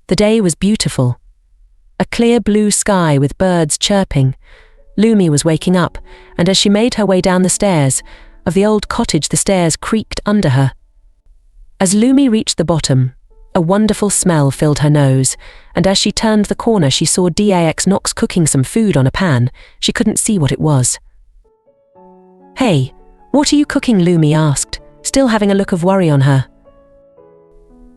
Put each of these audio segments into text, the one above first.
The day was beautiful. A clear blue sky with birds chirping. Lumi was waking up, and as she made her way down the stairs of the old cottage, the stairs creaked under her. As Lumi reached the bottom, a wonderful smell filled her nose, and as she turned the corner she saw Dax Knox cooking some food on a pan. She couldn't see what it was. "Hey, what are you cooking?" Lumi asked, still having a look of worry on her.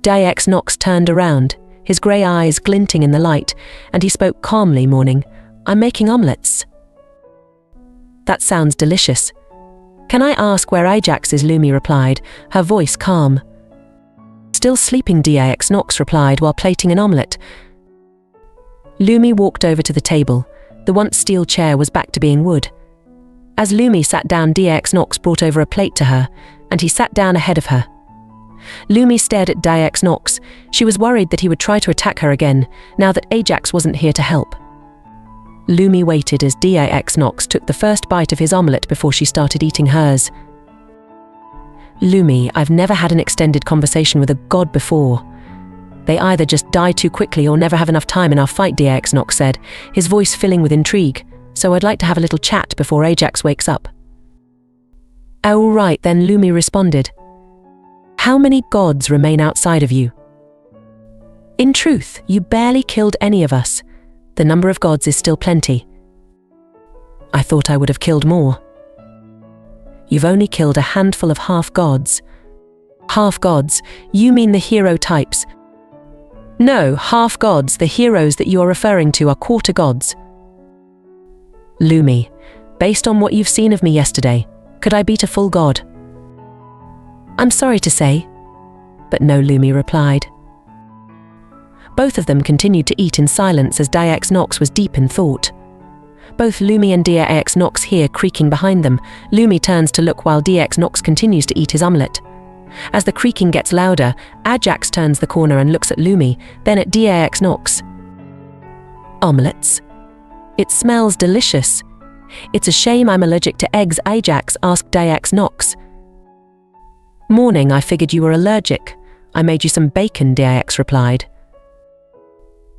Dax Knox turned around, his grey eyes glinting in the light, and he spoke calmly, "Morning. I'm making omelettes." "That sounds delicious. Can I ask where Ajax is?" Lumi replied, her voice calm. "Still sleeping," Dax Knox replied while plating an omelette. Lumi walked over to the table. The once steel chair was back to being wood. As Lumi sat down, Dax Knox brought over a plate to her, and he sat down ahead of her. Lumi stared at Dax Knox. She was worried that he would try to attack her again, now that Ajax wasn't here to help. Lumi waited as Dax Knox took the first bite of his omelette before she started eating hers. "Lumi, I've never had an extended conversation with a god before. They either just die too quickly or never have enough time in our fight," Dax Knox said, his voice filling with intrigue. "So I'd like to have a little chat before Ajax wakes up." "Oh, right then," Lumi responded. "How many gods remain outside of you?" "In truth, you barely killed any of us. The number of gods is still plenty." "I thought I would have killed more." "You've only killed a handful of half-gods." "Half-gods? You mean the hero types?" "No, half-gods, the heroes that you are referring to are quarter-gods." "Lumi, based on what you've seen of me yesterday, could I beat a full god?" "I'm sorry to say, but no," Lumi replied. Both of them continued to eat in silence as Dax Knox was deep in thought. Both Lumi and Dax Knox hear creaking behind them. Lumi turns to look while Dax Knox continues to eat his omelette. As the creaking gets louder, Ajax turns the corner and looks at Lumi, then at Dax Knox. "Omelettes? It smells delicious. It's a shame I'm allergic to eggs," Ajax asked Dax Knox. "Morning, I figured you were allergic. I made you some bacon," Dax replied.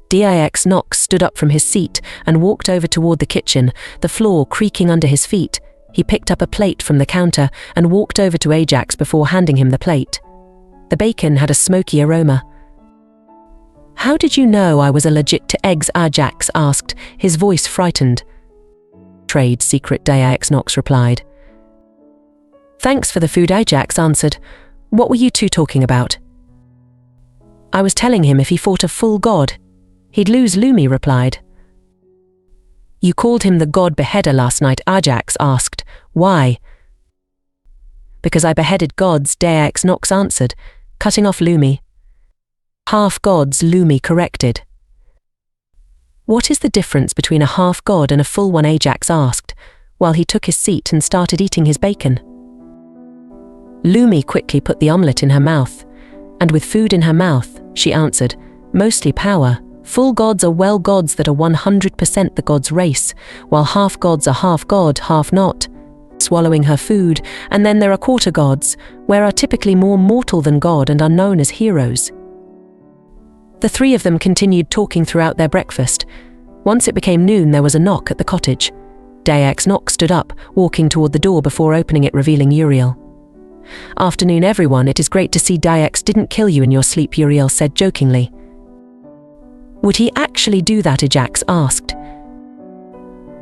Dax Knox stood up from his seat and walked over toward the kitchen, the floor creaking under his feet. He picked up a plate from the counter and walked over to Ajax before handing him the plate. The bacon had a smoky aroma. "How did you know I was allergic to eggs?" Ajax asked, his voice frightened. "Trade secret," Dax Knox replied. "Thanks for the food," Ajax answered. "What were you two talking about?" "I was telling him if he fought a full god, he'd lose," Lumi replied. "You called him the god beheader last night?" Ajax asked. "Why?" "Because I beheaded gods," Dax Knox answered, cutting off Lumi. "Half-gods," Lumi corrected. "What is the difference between a half-god and a full one?" Ajax asked, while he took his seat and started eating his bacon. Lumi quickly put the omelette in her mouth, and with food in her mouth, she answered, "Mostly power. Full gods are well gods that are 100% the god's race, while half gods are half god, half not." Swallowing her food, "And then there are quarter gods, where are typically more mortal than god and are known as heroes." The three of them continued talking throughout their breakfast. Once it became noon, there was a knock at the cottage. Dax Knox stood up, walking toward the door before opening it, revealing Uriel. "Afternoon, everyone. It is great to see Dax didn't kill you in your sleep," Uriel said jokingly. "Would he actually do that?" Ajax asked.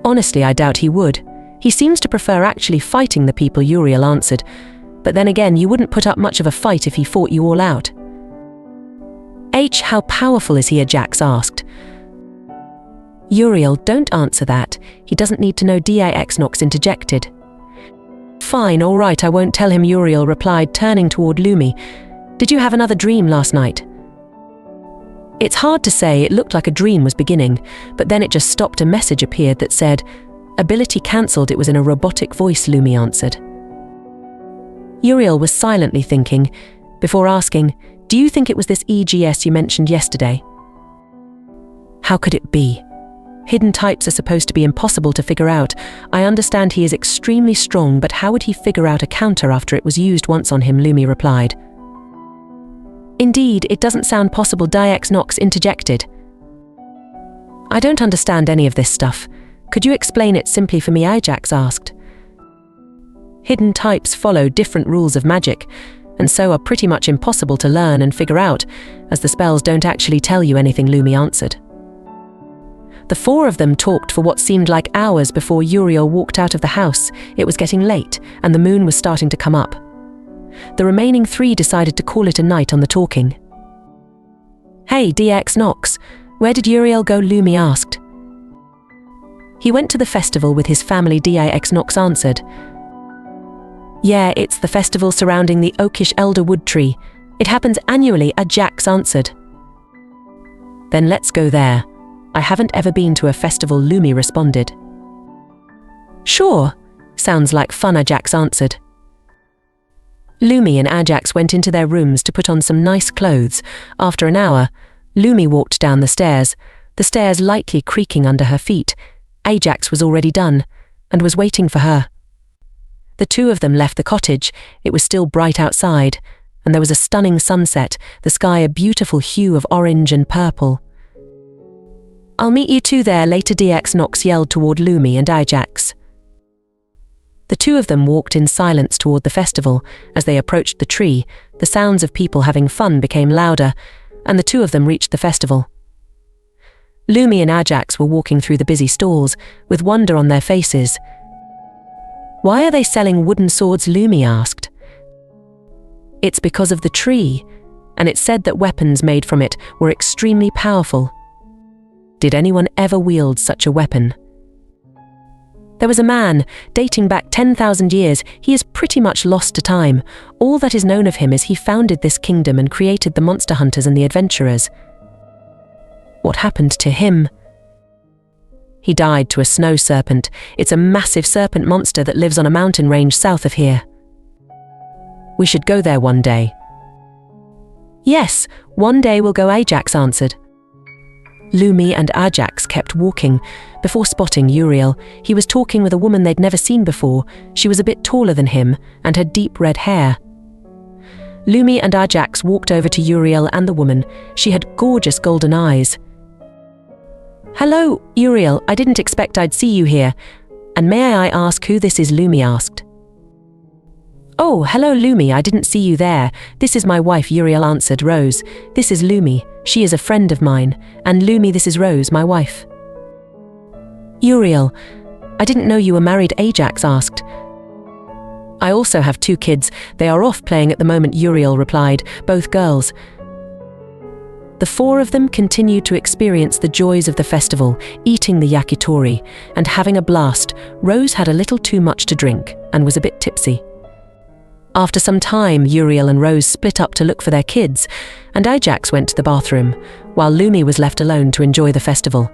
"Honestly, I doubt he would. He seems to prefer actually fighting the people," Uriel answered. "But then again, you wouldn't put up much of a fight if he fought you all out." "How powerful is he?" Ajax asked. "Uriel, don't answer that. He doesn't need to know," Dax Knox interjected. "Fine, all right, I won't tell him," Uriel replied, turning toward Lumi. "Did you have another dream last night?" "It's hard to say. It looked like a dream was beginning, but then it just stopped. A message appeared that said, 'Ability cancelled.' It was in a robotic voice," Lumi answered. Uriel was silently thinking, before asking, "Do you think it was this EGS you mentioned yesterday?" "How could it be? Hidden types are supposed to be impossible to figure out. I understand he is extremely strong, but how would he figure out a counter after it was used once on him?" Lumi replied. Indeed, it doesn't sound possible, Diex Nox interjected. I don't understand any of this stuff. Could you explain it simply for me? Ajax asked. Hidden types follow different rules of magic, and so are pretty much impossible to learn and figure out, as the spells don't actually tell you anything, Lumi answered. The four of them talked for what seemed like hours before Uriel walked out of the house. It was getting late, and the moon was starting to come up. The remaining three decided to call it a night on the talking. Hey, DX Nox, where did Uriel go? Lumi asked. He went to the festival with his family, DX Nox answered. Yeah, it's the festival surrounding the oakish elder wood tree. It happens annually, Ajax answered. Then let's go there. I haven't ever been to a festival, Lumi responded. Sure, sounds like fun, Ajax answered. Lumi and Ajax went into their rooms to put on some nice clothes. After an hour, Lumi walked down the stairs lightly creaking under her feet. Ajax was already done, and was waiting for her. The two of them left the cottage. It was still bright outside, and there was a stunning sunset, the sky a beautiful hue of orange and purple. I'll meet you two there later, DX Nox yelled toward Lumi and Ajax. The two of them walked in silence toward the festival. As they approached the tree, the sounds of people having fun became louder, and the two of them reached the festival. Lumi and Ajax were walking through the busy stalls, with wonder on their faces. Why are they selling wooden swords? Lumi asked. It's because of the tree, and it said that weapons made from it were extremely powerful. Did anyone ever wield such a weapon? There was a man, dating back 10,000 years. He is pretty much lost to time. All that is known of him is he founded this kingdom and created the monster hunters and the adventurers. What happened to him? He died to a snow serpent. It's a massive serpent monster that lives on a mountain range south of here. We should go there one day. Yes, one day we'll go, Ajax answered. Lumi and Ajax kept walking, before spotting Uriel. He was talking with a woman they'd never seen before. She was a bit taller than him, and had deep red hair. Lumi and Ajax walked over to Uriel and the woman. She had gorgeous golden eyes. Hello, Uriel, I didn't expect I'd see you here. And may I ask who this is? Lumi asked. Oh, hello Lumi, I didn't see you there. This is my wife, Uriel answered. Rose, this is Lumi. She is a friend of mine. And Lumi, this is Rose, my wife. Uriel, I didn't know you were married, Ajax asked. I also have 2 kids. They are off playing at the moment, Uriel replied, both girls. The 4 of them continued to experience the joys of the festival, eating the yakitori, and having a blast. Rose had a little too much to drink, and was a bit tipsy. After some time, Uriel and Rose split up to look for their kids, and Ajax went to the bathroom, while Lumi was left alone to enjoy the festival.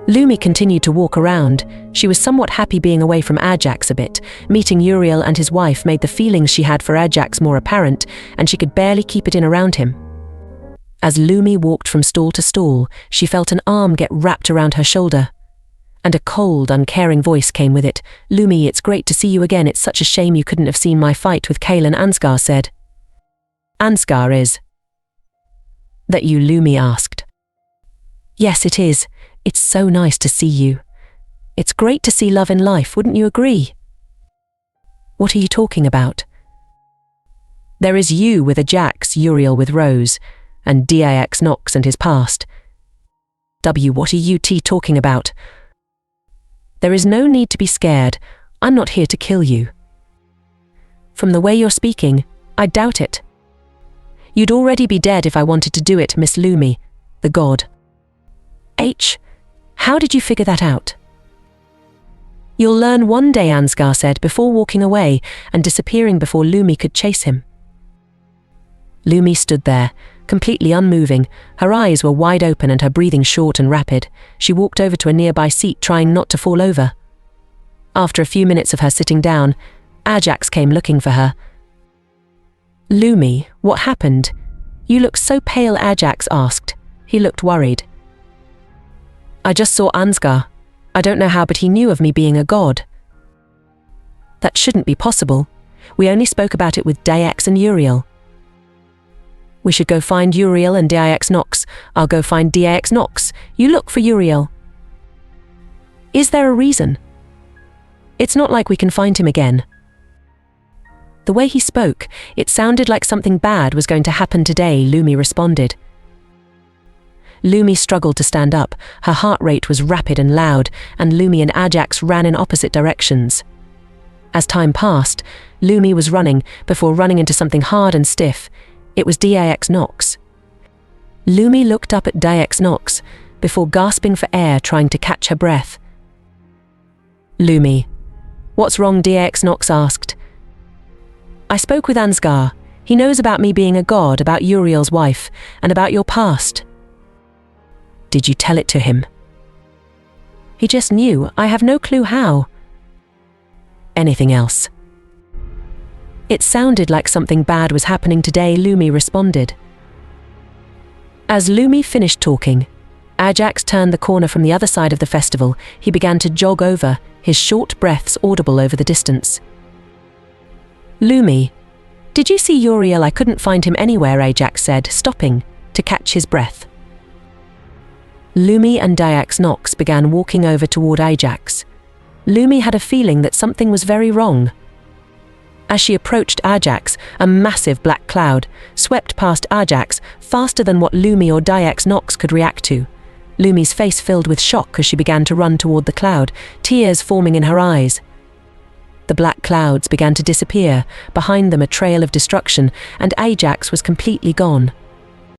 Lumi continued to walk around. She was somewhat happy being away from Ajax a bit. Meeting Uriel and his wife made the feelings she had for Ajax more apparent, and she could barely keep it in around him. As Lumi walked from stall to stall, she felt an arm get wrapped around her shoulder. And a cold, uncaring voice came with it. Lumi, it's great to see you again. It's such a shame you couldn't have seen my fight with Kaelin, Ansgar said. Ansgar is that you? Lumi asked. Yes, it is. It's so nice to see you. It's great to see love in life, wouldn't you agree? What are you talking about? There is you with Ajax, Uriel with Rose, and DIX Nox and his past. What are you talking about? There is no need to be scared. I'm not here to kill you. From the way you're speaking, I doubt it. You'd already be dead if I wanted to do it, Miss Lumi, the god. How did you figure that out? You'll learn one day, Ansgar said before walking away and disappearing before Lumi could chase him. Lumi stood there, completely unmoving. Her eyes were wide open and her breathing short and rapid. She walked over to a nearby seat, trying not to fall over. After a few minutes of her sitting down, Ajax came looking for her. Lumi, what happened? You look so pale, Ajax asked. He looked worried. I just saw Ansgar. I don't know how, but he knew of me being a god. That shouldn't be possible. We only spoke about it with Daex and Uriel. We should go find Uriel and Dix Nox. I'll go find Dix Nox. You look for Uriel. Is there a reason? It's not like we can find him again. The way he spoke, it sounded like something bad was going to happen today, Lumi responded. Lumi struggled to stand up. Her heart rate was rapid and loud, and Lumi and Ajax ran in opposite directions. As time passed, Lumi was running before running into something hard and stiff. It was Dix Nox. Lumi looked up at Dix Nox before gasping for air, trying to catch her breath. Lumi, what's wrong? Dix Nox asked. I spoke with Ansgar. He knows about me being a god, about Uriel's wife, and about your past. Did you tell it to him? He just knew. I have no clue how. Anything else? It sounded like something bad was happening today, Lumi responded. As Lumi finished talking, Ajax turned the corner from the other side of the festival. He began to jog over, his short breaths audible over the distance. Lumi, did you see Uriel? I couldn't find him anywhere, Ajax said, stopping to catch his breath. Lumi and Dix Nox began walking over toward Ajax. Lumi had a feeling that something was very wrong. As she approached Ajax, a massive black cloud swept past Ajax faster than what Lumi or Dix Nox could react to. Lumi's face filled with shock as she began to run toward the cloud, tears forming in her eyes. The black clouds began to disappear, behind them a trail of destruction, and Ajax was completely gone.